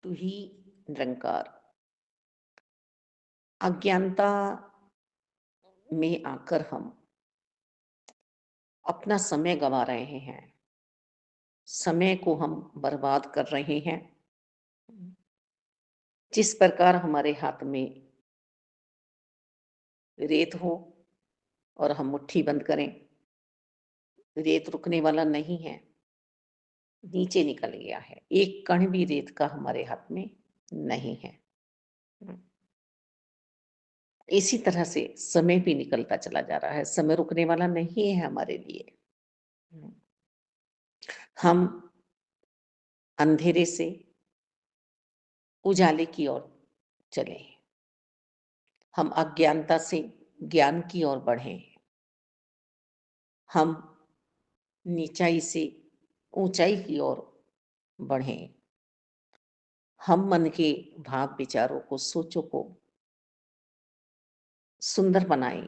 तू ही निरंकार। अज्ञानता में आकर हम अपना समय गंवा रहे हैं, समय को हम बर्बाद कर रहे हैं। जिस प्रकार हमारे हाथ में रेत हो और हम मुट्ठी बंद करें, रेत रुकने वाला नहीं है, नीचे निकल गया है। एक कण भी रेत का हमारे हाथ में नहीं है। इसी तरह से समय भी निकलता चला जा रहा है, समय रुकने वाला नहीं है हमारे लिए। हम अंधेरे से उजाले की ओर चले, हम अज्ञानता से ज्ञान की ओर बढ़े, हम नीचाई से ऊंचाई की ओर बढ़े, हम मन के भाव विचारों को, सोचों को सुंदर बनाएं,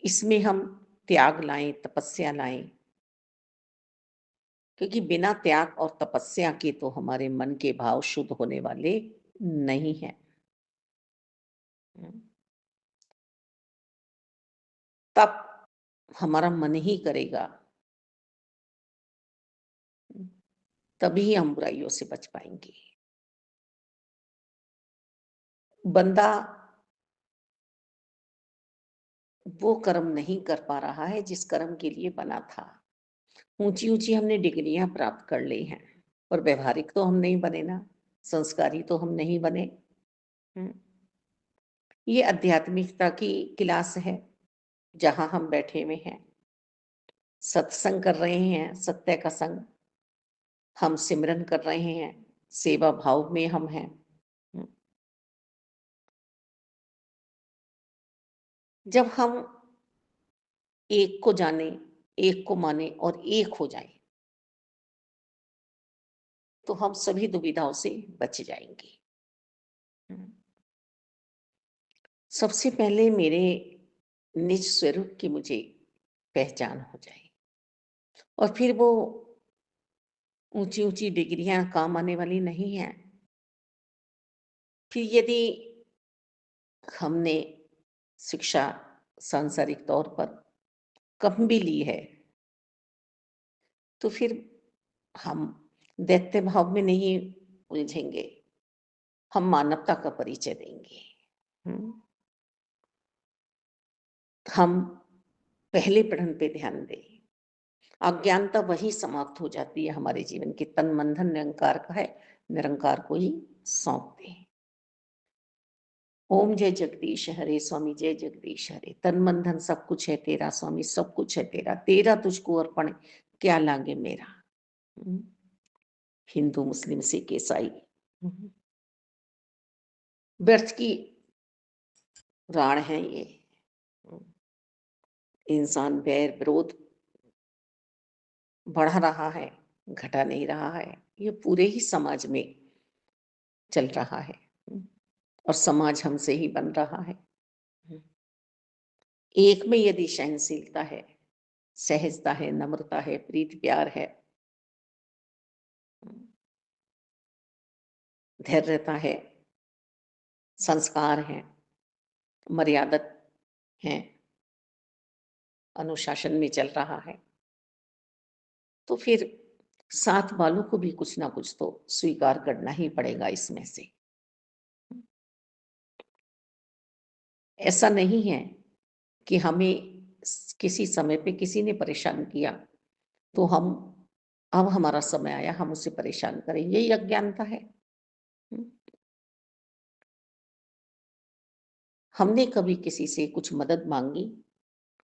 इसमें हम त्याग लाएं, तपस्या लाएं, क्योंकि बिना त्याग और तपस्या के तो हमारे मन के भाव शुद्ध होने वाले नहीं हैं। तब हमारा मन ही करेगा, तभी हम बुराइयों से बच पाएंगे। बंदा वो कर्म नहीं कर पा रहा है जिस कर्म के लिए बना था। ऊंची ऊंची हमने डिग्रियां प्राप्त कर ली हैं, पर व्यवहारिक तो हम नहीं बने ना, संस्कारी तो हम नहीं बने। हम्म, ये आध्यात्मिकता की क्लास है, जहां हम बैठे हुए हैं, सत्संग कर रहे हैं, सत्य का संग, हम सिमरन कर रहे हैं, सेवा भाव में हम हैं। हम्म, जब हम एक को जाने, एक को माने और एक हो जाएं, तो हम सभी दुविधाओं से बच जाएंगे। हम्म, सबसे पहले मेरे निज स्वरूप की मुझे पहचान हो जाए, और फिर वो ऊंची ऊंची डिग्रियां काम आने वाली नहीं है। फिर यदि हमने शिक्षा सांसारिक तौर पर कम भी ली है, तो फिर हम दैत्य भाव में नहीं उलझेंगे, हम मानवता का परिचय देंगे। हम्म, हम पहले पढ़न पे ध्यान दें। अज्ञानता वही समाप्त हो जाती है हमारे जीवन की, तन मन धन निरंकार का है, निरंकार को ही सौंप दें। ओम जय जगदीश हरे, स्वामी जय जगदीश हरे। तन मन धन सब कुछ है तेरा स्वामी, सब कुछ है तेरा, तेरा तुझको अर्पण, क्या लागे मेरा। हम्म, हिंदू मुस्लिम सिख ईसाई, हम्म, व्यर्थ की राण है ये। हम्म, इंसान बैर विरोध बढ़ा रहा है, घटा नहीं रहा है। ये पूरे ही समाज में चल रहा है। और समाज हमसे ही बन रहा है। एक में यदि सहनशीलता है, सहजता है, नम्रता है, प्रीति प्यार है, धैर्यता है, संस्कार है, मर्यादत है, अनुशासन में चल रहा है, तो फिर साथ वालों को भी कुछ ना कुछ तो स्वीकार करना ही पड़ेगा इसमें से। ऐसा नहीं है कि हमें किसी समय पे किसी ने परेशान किया तो हम, अब हमारा समय आया हम उसे परेशान करें, यही अज्ञानता है। हम्म, हमने कभी किसी से कुछ मदद मांगी,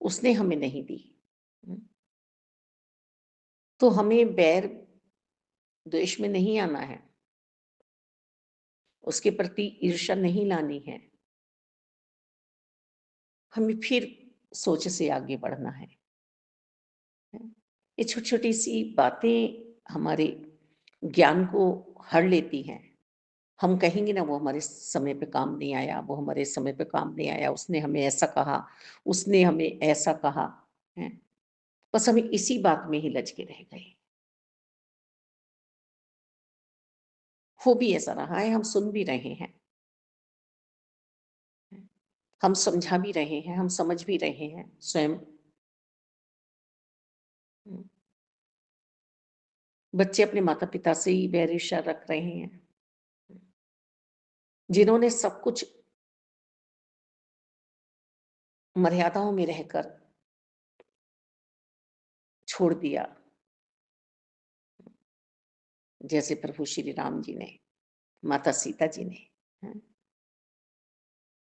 उसने हमें नहीं दी, हम्म, तो हमें बैर द्वेष में नहीं आना है, उसके प्रति ईर्ष्या नहीं लानी है, हमें फिर सोच से आगे बढ़ना है। ये छोटी छोटी सी बातें हमारे ज्ञान को हर लेती हैं। हम कहेंगे ना वो हमारे समय पे काम नहीं आया, वो हमारे समय पे काम नहीं आया, उसने हमें ऐसा कहा, उसने हमें ऐसा कहा, है, बस हम इसी बात में ही लच के रह गए। हो भी ऐसा रहा है, हम सुन भी रहे हैं, हम समझा भी रहे हैं, हम समझ भी रहे हैं स्वयं। हुँ, बच्चे अपने माता-पिता से ही बैर ईर्ष्या रख रहे हैं, जिन्होंने सब कुछ मर्यादाओं में रहकर छोड़ दिया, जैसे प्रभु श्री राम जी ने, माता सीता जी ने, हैं?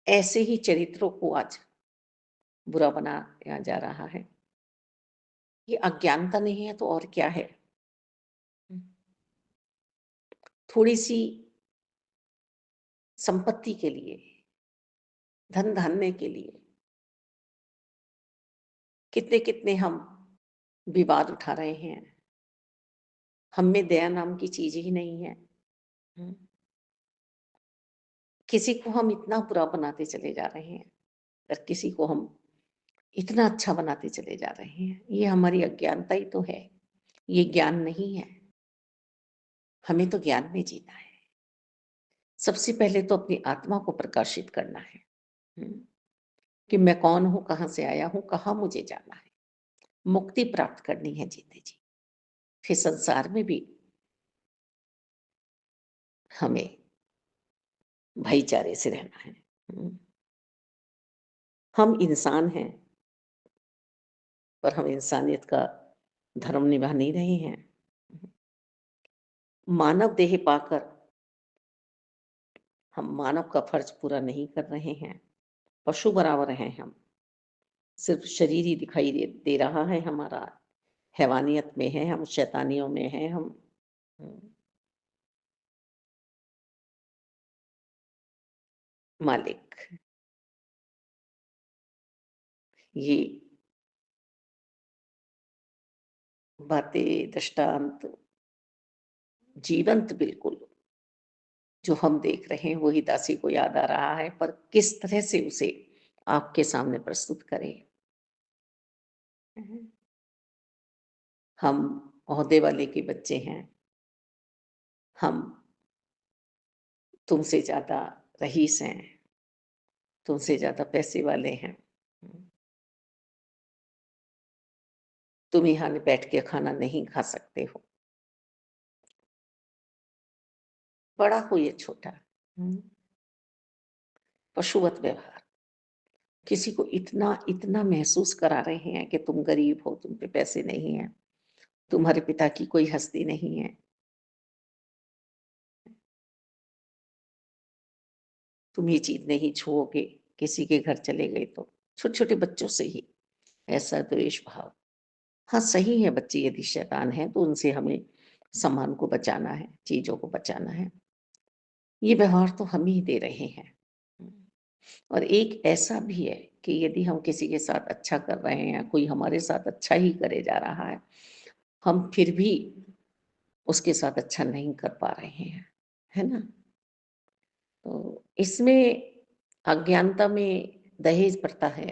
ऐसे ही चरित्रों को आज बुरा बनाया जा रहा है। ये अज्ञानता नहीं है तो और क्या है? हुँ, थोड़ी-सी संपत्ति के लिए, धन-धान्य के लिए कितने-कितने हम विवाद उठा रहे हैं। हम में दया नाम की चीज़ ही नहीं है। हुँ, किसी को हम इतना बुरा बनाते चले जा रहे हैं और किसी को हम इतना अच्छा बनाते चले जा रहे हैं। ये हमारी अज्ञानता ही तो है। ये ज्ञान नहीं है। हमें तो ज्ञान में जीना है। सबसे पहले तो अपनी आत्मा को प्रकाशित करना है। हुँ, कि मैं कौन हूँ, कहाँ से आया हूँ, कहाँ मुझे जाना है। मुक्ति प्राप्त करनी है जीते जी। फिर संसार में भी हमें भाईचारे से रहना है। हुँ, हम इंसान हैं, पर हम इंसानियत का धर्म निभा नहीं रहे हैं। मानव देह पाकर हम मानव का फर्ज पूरा नहीं कर रहे हैं। पशु बराबर हैं हम। सिर्फ शरीर ही दिखाई दे रहा है हमारा। हैवानियत में है हम, शैतानियों में हैं हम। हुँ, मालिक, ये बातें, दृष्टांत जीवंत बिल्कुल जो हम देख रहे हैं वही दासी को याद आ रहा है, पर किस तरह से उसे आपके सामने प्रस्तुत करें। हम ओहदे वाले के बच्चे हैं, हम तुमसे ज़्यादा रईस हैं, तुमसे ज़्यादा पैसे वाले हैं। तुम यहाँ बैठ के खाना नहीं खा सकते हो, बड़ा हो या छोटा। हुँ, पशुवत व्यवहार। किसी को इतना महसूस करा रहे हैं कि तुम गरीब हो, तुम पे पैसे नहीं हैं, तुम्हारे पिता की कोई हस्ती नहीं है, तुम ये चीज़ नहीं छुओगे, किसी के घर चले गए तो। छोटे-छोटे बच्चों से ही ऐसा द्वेष भाव। हाँ, सही है बच्चे यदि शैतान हैं तो उनसे हमें सामान को बचाना है, चीज़ों को बचाना है। ये व्यवहार तो हम ही दे रहे हैं। हुँ, और एक ऐसा भी है कि यदि हम किसी के साथ अच्छा कर रहे हैं, कोई हमारे साथ अच्छा ही करे जा रहा है, हम फिर भी उसके साथ अच्छा नहीं कर पा रहे हैं, है ना? तो इसमें अज्ञानता में दहेज प्रथा है।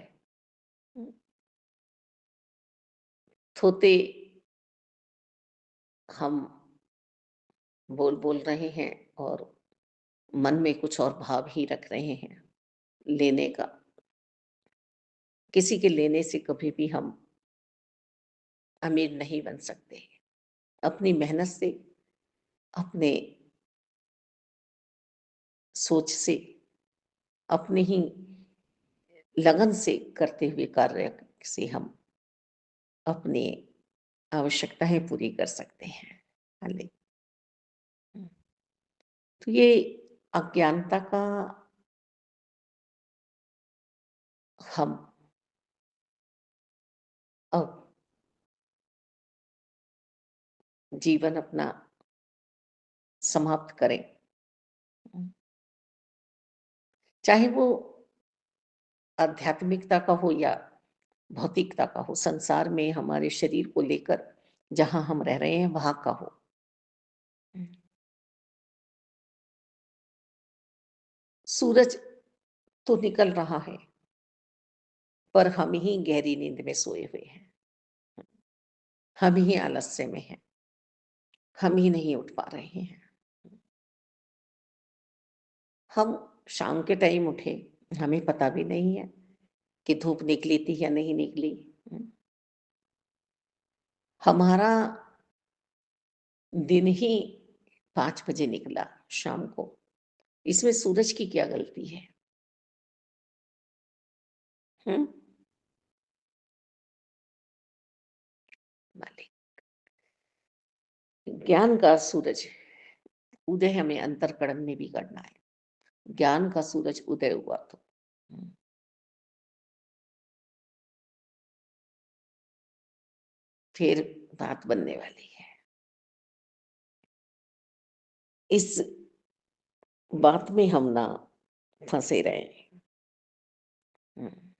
हुँ, थोते हम बोल रहे हैं और मन में कुछ और भाव ही रख रहे हैं लेने का। किसी के लेने से कभी भी हम अमीर नहीं बन सकते। अपनी मेहनत से, अपने सोच से, अपने ही लगन से करते हुए कार्य से हम अपनी आवश्यकताएँ पूरी कर सकते हैं। हाँ ले हुँ, तो ये अज्ञानता का हम अब जीवन अपना समाप्त करें। हुँ, चाहे वो आध्यात्मिकता का हो या भौतिकता का हो, संसार में हमारे शरीर को लेकर जहाँ हम रह रहे हैं वहाँ का हो। हुँ, सूरज तो निकल रहा है, पर हम ही गहरी नींद में सोए हुए हैं। हम ही आलस्य में हैं, हम ही नहीं उठ पा रहे हैं। हम शाम के टाइम उठे, हमें पता भी नहीं है कि धूप निकली थी या नहीं निकली। हमारा दिन ही 5 बजे निकला शाम को। इसमें सूरज की क्या गलती है? हुँ? मालिक, ज्ञान का सूरज उदय हमें अंतर्करण में भी करना है। ज्ञान का सूरज उदय हुआ तो फिर बात बनने वाली है। इस बात में हम ना फँसे रहें। हुँ,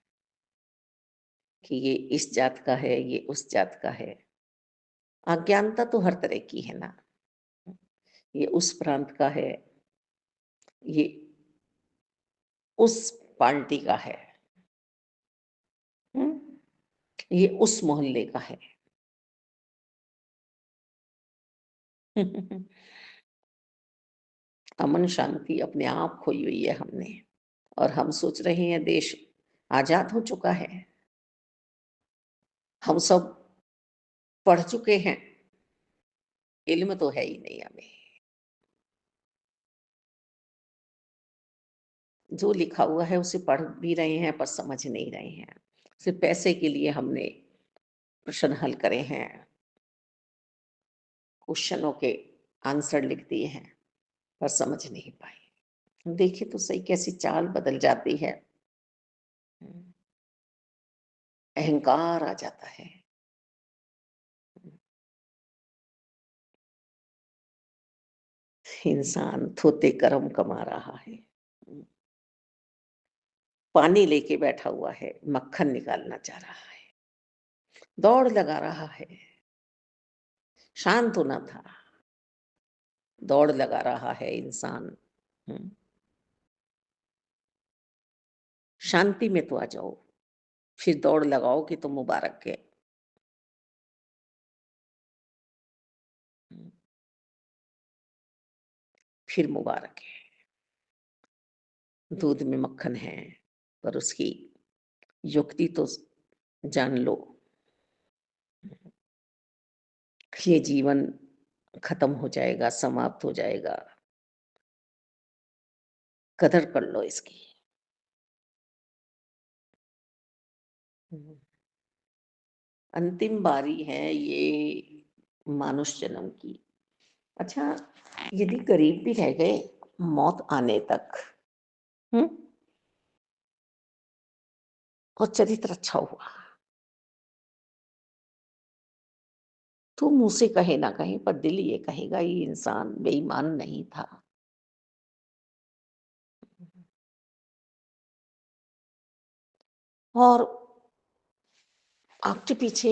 कि ये इस जात का है, ये उस जात का है। अज्ञानता तो हर तरह की है ना। ये उस प्रांत का है, ये उस पार्टी का है। हुँ? ये उस मोहल्ले का है। अमन शांति अपने आप खोई हुई है हमने और हम सोच रहे हैं देश आजाद हो चुका है। हम सब पढ़ चुके हैं, इल्म तो है ही नहीं हमें। जो लिखा हुआ है उसे पढ़ भी रहे हैं पर समझ नहीं रहे हैं। सिर्फ पैसे के लिए हमने प्रश्न हल करे हैं, क्वेश्चनों के आंसर लिख दिए हैं पर समझ नहीं पाए। देखिए तो सही कैसी चाल बदल जाती है। अहंकार आ जाता है। इंसान थोते कर्म कमा रहा है। पानी लेके बैठा हुआ है, मक्खन निकालना चाह रहा है, दौड़ लगा रहा है, शांत होना था, दौड़ लगा रहा है इंसान। हम्म, शांति में तो आ जाओ, फिर दौड़ लगाओगे तो मुबारक है। हम्म, फिर मुबारक है। दूध में मक्खन है पर उसकी युक्ति तो जान लो। ये जीवन खत्म हो जाएगा, समाप्त हो जाएगा, कदर कर लो इसकी। हम्म, अंतिम बारी है ये मानुष जन्म की। अच्छा, यदि करीब भी रह गए मौत आने तक, हम्म, और चरित्र अच्छा हुआ तो मुंह से कहे ना कहे पर दिल ये कहेगा ये इंसान बेईमान नहीं था। और आपके पीछे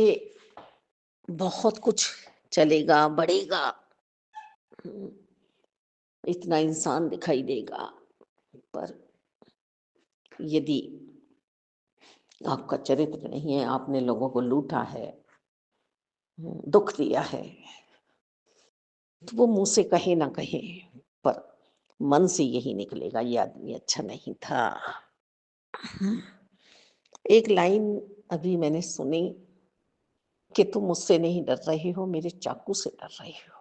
बहुत कुछ चलेगा, बढ़ेगा, हम्म, इतना इंसान दिखाई देगा, पर यदि आपका चरित्र नहीं है, आपने लोगों को लूटा है, दुख दिया है, तो वो मुंह से कहे ना कहे पर मन से यही निकलेगा ये आदमी अच्छा नहीं था। एक लाइन अभी मैंने सुनी कि तुम मुझसे नहीं डर रहे हो, मेरे चाकू से डर रहे हो।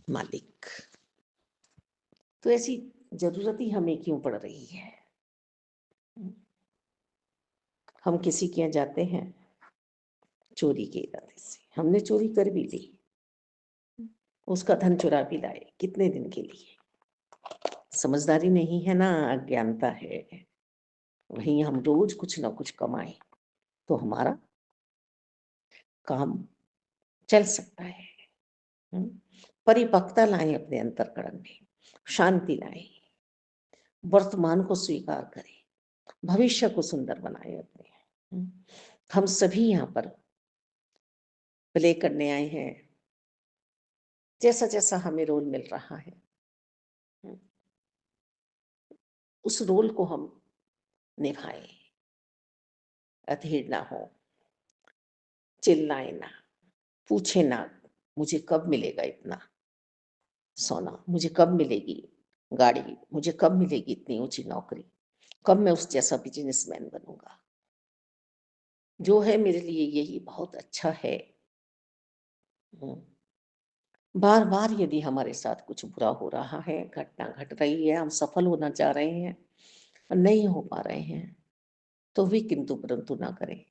मालिक, तो ऐसी जरूरत ही हमें क्यों पड़ रही है? हम किसी के यहाँ जाते हैं चोरी के इरादे से, हमने चोरी कर भी ली, उसका धन चुरा भी लाए, कितने दिन के लिए? समझदारी नहीं है ना, अज्ञानता है। वहीं हम रोज कुछ ना कुछ कमाए तो हमारा काम चल सकता है। हम्म? परिपक्वता लाएं अपने अंतर्करण में, शांति लाएं, वर्तमान को स्वीकार करें, भविष्य को सुंदर बनाए अपने। हम्म? हम सभी यहाँ पर प्ले करने आए हैं, जैसा जैसा हमें रोल मिल रहा है, हम्म, उस रोल को हम निभाएं, अधीर ना हो, चिल्लाए ना, पूछे ना, मुझे कब मिलेगा इतना सोना, मुझे कब मिलेगी गाड़ी, मुझे कब मिलेगी इतनी ऊंची नौकरी, कब मैं उस जैसा बिजनेसमैन बनूंगा। जो है मेरे लिए यही बहुत अच्छा है। हम्म, बार बार यदि हमारे साथ कुछ बुरा हो रहा है, घटना घट रही है, हम सफल होना चाह रहे हैं और नहीं हो पा रहे हैं, तो भी किंतु परंतु ना करें,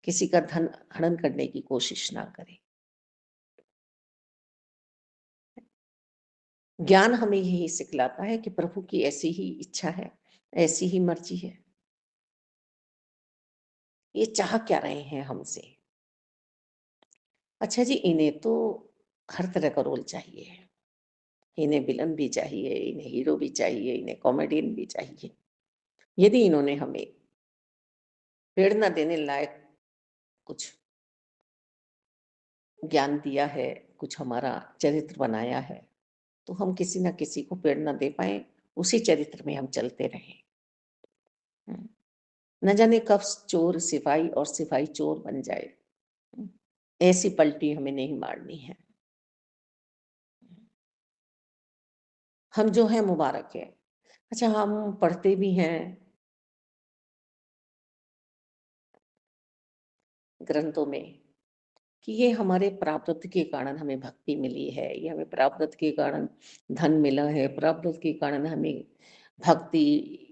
किसी का धन हड़न करने की कोशिश ना करें। ज्ञान हमें यही सिखलाता है कि प्रभु की ऐसी ही इच्छा है, ऐसी ही मर्जी है। ये चाह क्या रहे हैं हमसे? अच्छा जी, इन्हें तो हर तरह का रोल चाहिए, इन्हें विलन भी चाहिए, इन्हें हीरो भी चाहिए, इन्हें कॉमेडियन भी चाहिए। यदि इन्होंने हमें प्रेरणा देने लायक कुछ ज्ञान दिया है, कुछ हमारा चरित्र बनाया है, तो हम किसी ना किसी को प्रेरणा दे पाए, उसी चरित्र में हम चलते रहें। हम्म, न जाने कब चोर सिपाही और सिपाही चोर बन जाए। हम्म, ऐसी पलटी हमें नहीं मारनी है। हम जो है मुबारक है। अच्छा, हम पढ़ते भी हैं ग्रंथों में कि ये हमारे प्रारब्ध के कारण हमें भक्ति मिली है, ये हमें प्रारब्ध के कारण धन मिला है, प्रारब्ध के कारण हमें भक्ति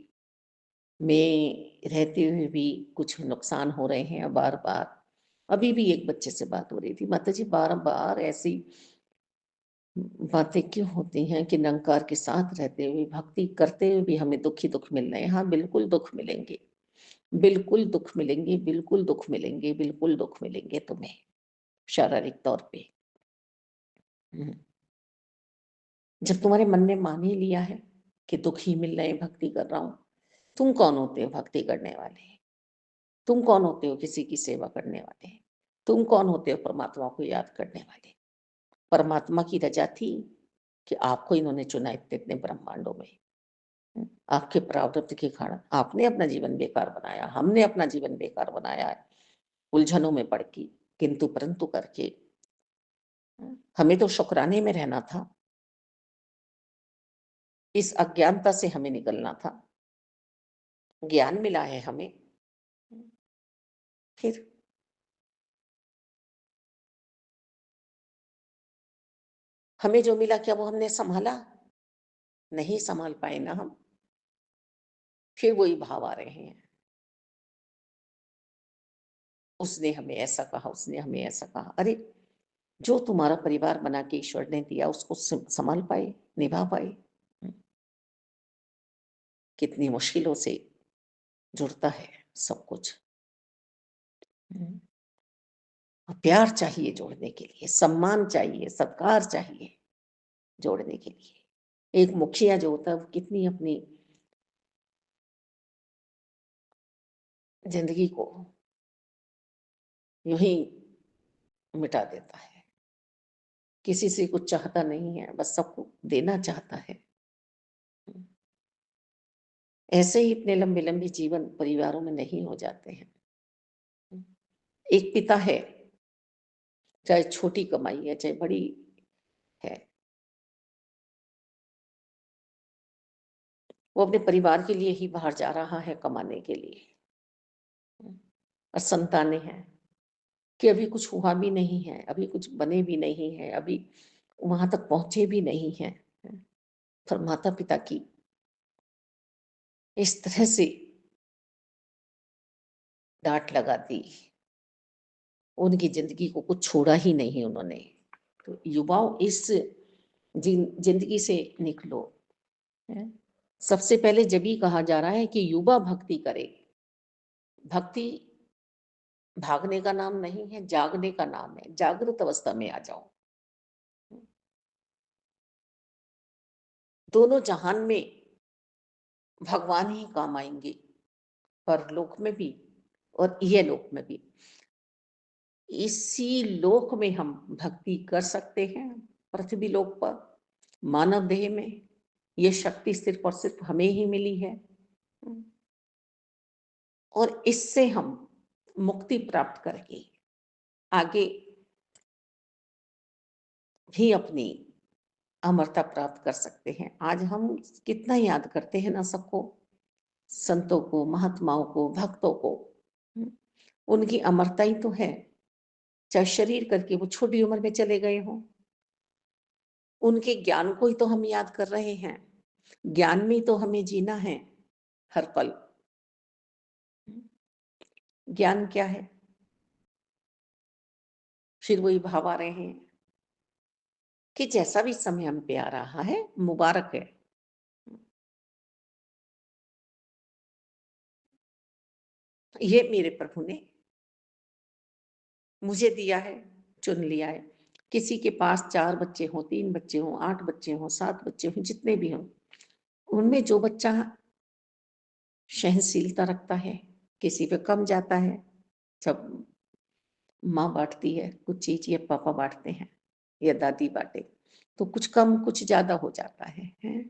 में रहते हुए भी कुछ नुकसान हो रहे हैं बार बार। अभी भी एक बच्चे से बात हो रही थी, माता जी बार बार ऐसी बातें क्यों होती हैं कि निरंकार के साथ रहते हुए भक्ति करते हुए भी हमें दुख ही दुख मिल रहे हैं। हाँ, बिल्कुल दुख मिलेंगे, बिल्कुल दुख मिलेंगे, बिल्कुल दुख मिलेंगे, बिल्कुल दुख मिलेंगे तुम्हें शारीरिक तौर पे। हम्म, जब तुम्हारे मन ने मान ही लिया है कि दुख ही मिल रहे हैं, भक्ति कर रहा हूं, तुम कौन होते हो भक्ति करने वाले? तुम कौन होते हो किसी की सेवा करने वाले? तुम कौन होते हो परमात्मा को याद करने वाले? परमात्मा की रजा थी कि आपको इन्होंने चुना इतने इतने ब्रह्मांडों में। आपके प्रारब्ध के कारण आपने अपना जीवन बेकार बनाया, हमने अपना जीवन बेकार बनाया है, उलझनों में पड़ के, किंतु परंतु करके। हमें तो शुक्राने में रहना था, इस अज्ञानता से हमें निकलना था। ज्ञान मिला है हमें, फिर हमें जो मिला क्या वो हमने संभाला? नहीं संभाल पाए ना हम। फिर वही भाव आ रहे हैं, उसने हमें ऐसा कहा, उसने हमें ऐसा कहा। अरे, जो तुम्हारा परिवार बना के ईश्वर ने दिया उसको संभाल पाए, निभा पाए? कितनी मुश्किलों से जुड़ता है सब कुछ। प्यार चाहिए जोड़ने के लिए, सम्मान चाहिए, सत्कार चाहिए जोड़ने के लिए। एक मुखिया जो होता है वो कितनी अपनी जिंदगी को यूं ही मिटा देता है, किसी से कुछ चाहता नहीं है, बस सबको देना चाहता है। ऐसे ही इतने लंबे लंबे जीवन परिवारों में नहीं हो जाते हैं। एक पिता है, चाहे छोटी कमाई है चाहे बड़ी है, वो अपने परिवार के लिए ही बाहर जा रहा है कमाने के लिए, और संतानें हैं कि अभी कुछ हुआ भी नहीं है, अभी कुछ बने भी नहीं है, अभी वहां तक पहुंचे भी नहीं है। पर माता पिता की इस तरह से डांट लगा दी, उनकी जिंदगी को कुछ छोड़ा ही नहीं उन्होंने। तो युवाओं, इस जिंदगी से निकलो। है? सबसे पहले जब ही कहा जा रहा है कि युवा भक्ति करे। भक्ति भागने का नाम नहीं है, जागने का नाम है। जागृत अवस्था में आ जाओ। दोनों जहान में भगवान ही काम आएंगे, परलोक में भी और ये लोक में भी। इसी लोक में हम भक्ति कर सकते हैं, पृथ्वी लोक पर मानव देह में। ये शक्ति सिर्फ और सिर्फ हमें ही मिली है, और इससे हम मुक्ति प्राप्त करके आगे भी अपनी अमरता प्राप्त कर सकते हैं। आज हम कितना याद करते हैं ना सबको, संतों को, महात्माओं को, भक्तों को। हुँ, उनकी अमरता ही तो है, चाहे शरीर करके वो छोटी उम्र में चले गए हों। उनके ज्ञान को ही तो हम याद कर रहे हैं। ज्ञान में ही तो हमें जीना है हर पल। ज्ञान क्या है? फिर वही भाव आ रहे हैं कि जैसा भी समय हम पे आ रहा है, मुबारक है। ये मेरे प्रभु ने मुझे दिया है, चुन लिया है। किसी के पास 4 बच्चे हों, 3 बच्चे हों, 8 बच्चे हों, 7 बच्चे हों, जितने भी हों, उनमें जो बच्चा सहनशीलता रखता है, किसी पे कम जाता है, जब माँ बाँटती है कुछ चीज़ या पापा बाँटते हैं या दादी बाँटे, तो कुछ कम, कुछ ज़्यादा हो जाता है, हैं?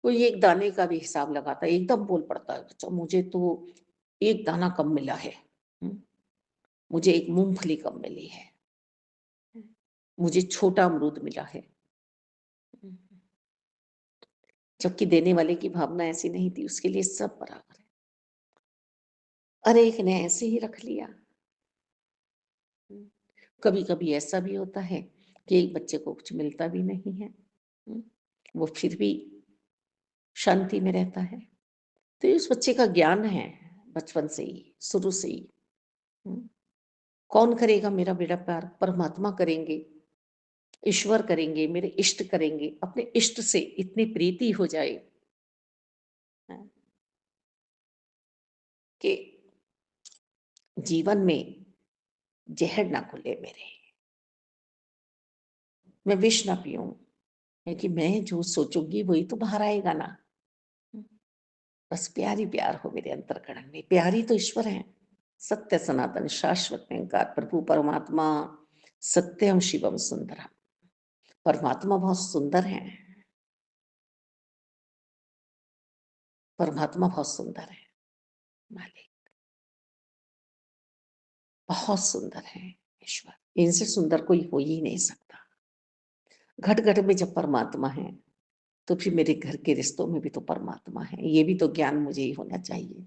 कोई एक दाने का भी हिसाब लगाता है, एकदम बोल पड़ता है, अच्छा मुझे तो 1 दाना कम मिला है, हुँ? मुझे 1 मूँगफली कम मिली है, मुझे छोटा अमरूद मिला है। हुँ, जबकि देने वाले की भावना ऐसी नहीं थी, उसके लिए सब बराबर है। अरे एक ने ऐसे ही रख लिया। हुँ, कभी-कभी ऐसा भी होता है कि एक बच्चे को कुछ मिलता भी नहीं है, हुँ? वो फिर भी शांति में रहता है। तो ये उस बच्चे का ज्ञान है बचपन से ही, शुरू से ही। हुँ, कौन करेगा मेरा बेड़ा पार? परमात्मा करेंगे, ईश्वर करेंगे, मेरे इष्ट करेंगे। अपने इष्ट से इतनी प्रीति हो जाए अ, कि जीवन में ज़हर ना घुले मेरे, मैं विष ना पीऊँ, क्योंकि मैं जो सोचूँगी वही तो बाहर आएगा ना। हुँ, बस प्यार ही प्यार हो मेरे अंतःकरण में, प्यार ही तो ईश्वर है। सत्य सनातन शाश्वत निरंकार प्रभु परमात्मा सत्यम शिवम सुंदरम। परमात्मा बहुत सुंदर हैं, परमात्मा बहुत सुंदर है, मालिक बहुत सुंदर है ईश्वर। इनसे सुंदर कोई हो ही नहीं सकता। घट-घट में जब परमात्मा है, तो फिर मेरे घर के रिश्तों में भी तो परमात्मा है। ये भी तो ज्ञान मुझे ही होना चाहिए।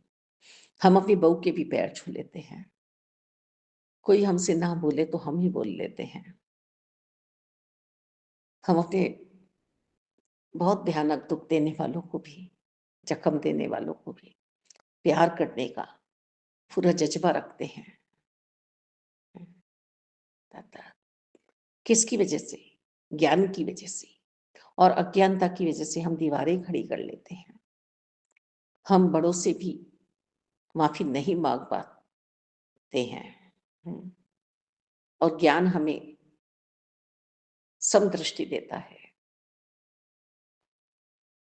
हम अपनी बहू के भी पैर छू लेते हैं। कोई हमसे ना बोले तो हम ही बोल लेते हैं। हम अपने बहुत भयानक दुःख देने वालों को भी, जख्म देने वालों को भी प्यार करने का पूरा जज़्बा रखते हैं। दाता किसकी वजह से? ज्ञान की वजह से और अज्ञानता की वजह से हम दीवारें खड़ी कर लेते हैं। हम बड़ों से भी माफ़ी नहीं माँग पाते हैं। हुँ, और ज्ञान हमें समदृष्टि देता है,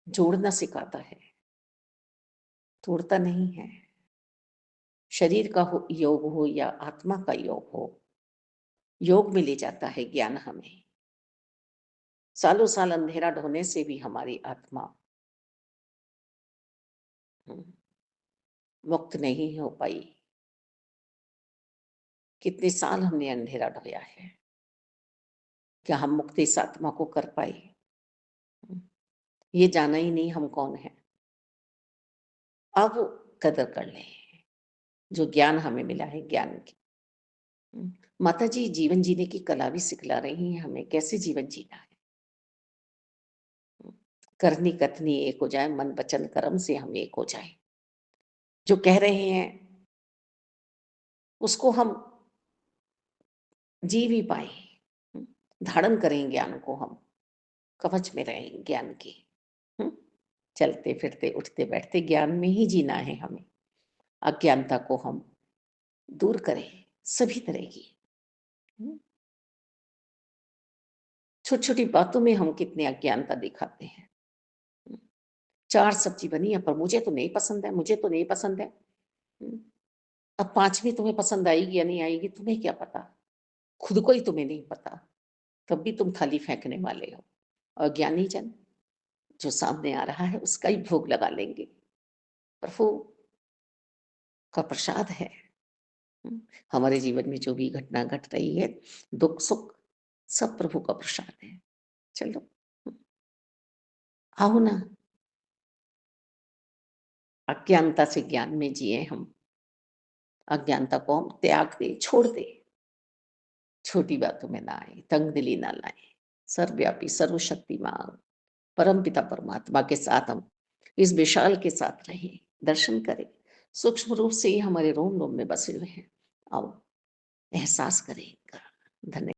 जोड़ना सिखाता है, तोड़ता नहीं है। शरीर का हो योग हो या आत्मा का योग हो, योग में ले जाता है ज्ञान हमें। सालों साल अंधेरा ढोने से भी हमारी आत्मा हुँ, मुक्त नहीं हो पाई। कितने साल हमने अंधेरा ढोया है, क्या हम मुक्त इस आत्मा को कर पाए? हुँ, ये जाना ही नहीं हम कौन हैं। अब कदर कर लें, जो ज्ञान हमें मिला है ज्ञान की। हुँ, माताजी जीवन जीने की कला भी सिखला रही हैं हमें, कैसे जीवन जीना है। हुँ, करनी कथनी एक हो जाए, मन वचन कर्म से हम एक हो जाएँ। जो कह रहे हैं, उसको हम जी भी पाएँ। हुँ, धारण करें ज्ञान को हम, कवच में रहें ज्ञान के। हुँ, चलते-फिरते, उठते-बैठते ज्ञान में ही जीना है हमें। अज्ञानता को हम दूर करें, सभी तरह की। हुँ, छोटी-छोटी बातों में हम कितने अज्ञानता दिखाते हैं। हुँ, 4 सब्ज़ी बनी है पर मुझे तो नहीं पसंद है, मुझे तो नहीं पसंद है। हुँ, अब 5वीं तुम्हें पसंद आएगी या नहीं आएगी, तुम्हें क्या पता? खुद को ही तुम्हें नहीं पता, तब भी तुम थाली फेंकने वाले हो। अज्ञानी जन जो सामने आ रहा है उसका ही भोग लगा लेंगे। प्रभु का प्रसाद है, हुँ, हमारे जीवन में जो भी घटना घट रही है, दुःख-सुख सब प्रभु का प्रसाद है। चलो, हुँ, आओ ना, अज्ञानता से ज्ञान में जिए हम, अज्ञानता को हम त्याग दें, छोड़ दें, छोटी बातों में ना आएँ, तंगदिली ना लाएँ। सर्वव्यापी, सर्वशक्तिमान परमपिता परमात्मा के साथ हम इस विशाल के साथ रहें, दर्शन करें। सूक्ष्म रूप से ही हमारे रोम-रोम में बसे हुए हैं। आओ, एहसास करें इनका। धन्य